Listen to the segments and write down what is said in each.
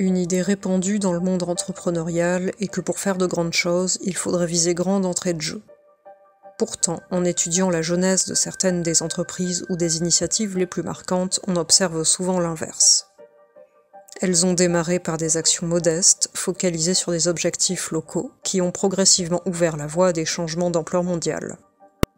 Une idée répandue dans le monde entrepreneurial est que pour faire de grandes choses, il faudrait viser grand d'entrée de jeu. Pourtant, en étudiant la genèse de certaines des entreprises ou des initiatives les plus marquantes, on observe souvent l'inverse. Elles ont démarré par des actions modestes, focalisées sur des objectifs locaux, qui ont progressivement ouvert la voie à des changements d'ampleur mondiale.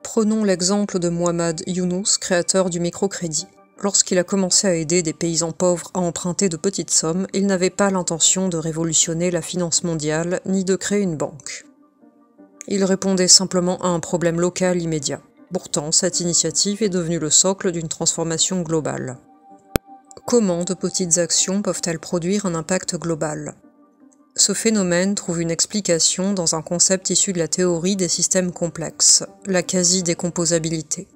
Prenons l'exemple de Muhammad Yunus, créateur du microcrédit. Lorsqu'il a commencé à aider des paysans pauvres à emprunter de petites sommes, il n'avait pas l'intention de révolutionner la finance mondiale, ni de créer une banque. Il répondait simplement à un problème local immédiat. Pourtant, cette initiative est devenue le socle d'une transformation globale. Comment de petites actions peuvent-elles produire un impact global ? Ce phénomène trouve une explication dans un concept issu de la théorie des systèmes complexes, la quasi-décomposabilité.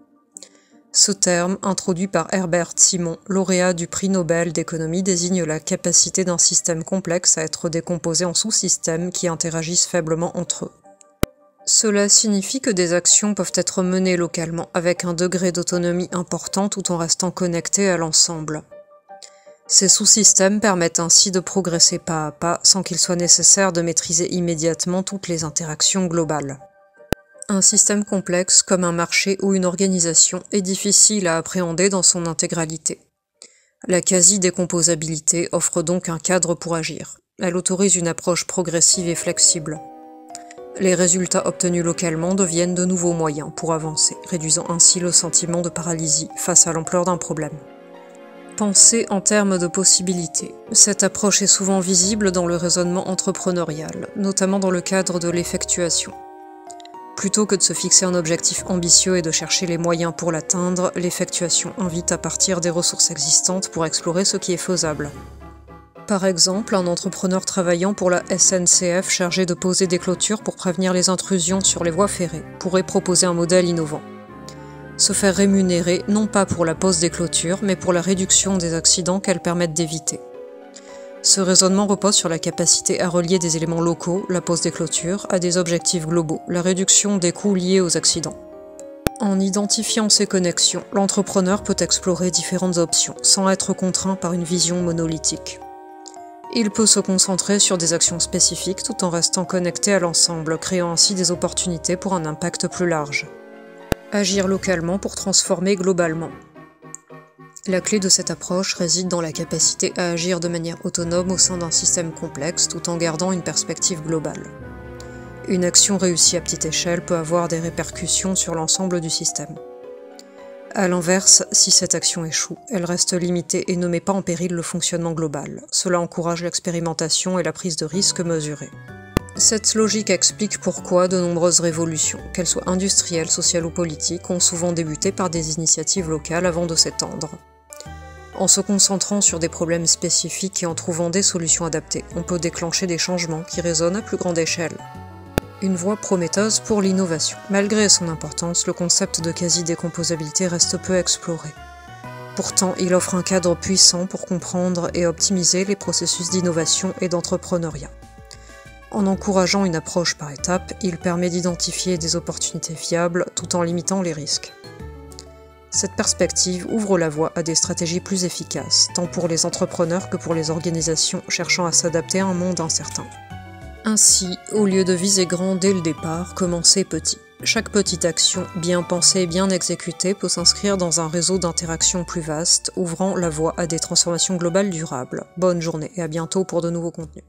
Ce terme, introduit par Herbert Simon, lauréat du prix Nobel d'économie, désigne la capacité d'un système complexe à être décomposé en sous-systèmes qui interagissent faiblement entre eux. Cela signifie que des actions peuvent être menées localement avec un degré d'autonomie important tout en restant connectées à l'ensemble. Ces sous-systèmes permettent ainsi de progresser pas à pas sans qu'il soit nécessaire de maîtriser immédiatement toutes les interactions globales. Un système complexe, comme un marché ou une organisation, est difficile à appréhender dans son intégralité. La quasi-décomposabilité offre donc un cadre pour agir. Elle autorise une approche progressive et flexible. Les résultats obtenus localement deviennent de nouveaux moyens pour avancer, réduisant ainsi le sentiment de paralysie face à l'ampleur d'un problème. Penser en termes de possibilités. Cette approche est souvent visible dans le raisonnement entrepreneurial, notamment dans le cadre de l'effectuation. Plutôt que de se fixer un objectif ambitieux et de chercher les moyens pour l'atteindre, l'effectuation invite à partir des ressources existantes pour explorer ce qui est faisable. Par exemple, un entrepreneur travaillant pour la SNCF chargé de poser des clôtures pour prévenir les intrusions sur les voies ferrées pourrait proposer un modèle innovant. Se faire rémunérer non pas pour la pose des clôtures, mais pour la réduction des accidents qu'elles permettent d'éviter. Ce raisonnement repose sur la capacité à relier des éléments locaux, la pose des clôtures, à des objectifs globaux, la réduction des coûts liés aux accidents. En identifiant ces connexions, l'entrepreneur peut explorer différentes options, sans être contraint par une vision monolithique. Il peut se concentrer sur des actions spécifiques tout en restant connecté à l'ensemble, créant ainsi des opportunités pour un impact plus large. Agir localement pour transformer globalement. La clé de cette approche réside dans la capacité à agir de manière autonome au sein d'un système complexe tout en gardant une perspective globale. Une action réussie à petite échelle peut avoir des répercussions sur l'ensemble du système. A l'inverse, si cette action échoue, elle reste limitée et ne met pas en péril le fonctionnement global. Cela encourage l'expérimentation et la prise de risques mesurés. Cette logique explique pourquoi de nombreuses révolutions, qu'elles soient industrielles, sociales ou politiques, ont souvent débuté par des initiatives locales avant de s'étendre. En se concentrant sur des problèmes spécifiques et en trouvant des solutions adaptées, on peut déclencher des changements qui résonnent à plus grande échelle. Une voie prometteuse pour l'innovation. Malgré son importance, le concept de quasi-décomposabilité reste peu exploré. Pourtant, il offre un cadre puissant pour comprendre et optimiser les processus d'innovation et d'entrepreneuriat. En encourageant une approche par étapes, il permet d'identifier des opportunités viables tout en limitant les risques. Cette perspective ouvre la voie à des stratégies plus efficaces, tant pour les entrepreneurs que pour les organisations cherchant à s'adapter à un monde incertain. Ainsi, au lieu de viser grand dès le départ, commencez petit. Chaque petite action, bien pensée et bien exécutée, peut s'inscrire dans un réseau d'interactions plus vaste, ouvrant la voie à des transformations globales durables. Bonne journée et à bientôt pour de nouveaux contenus.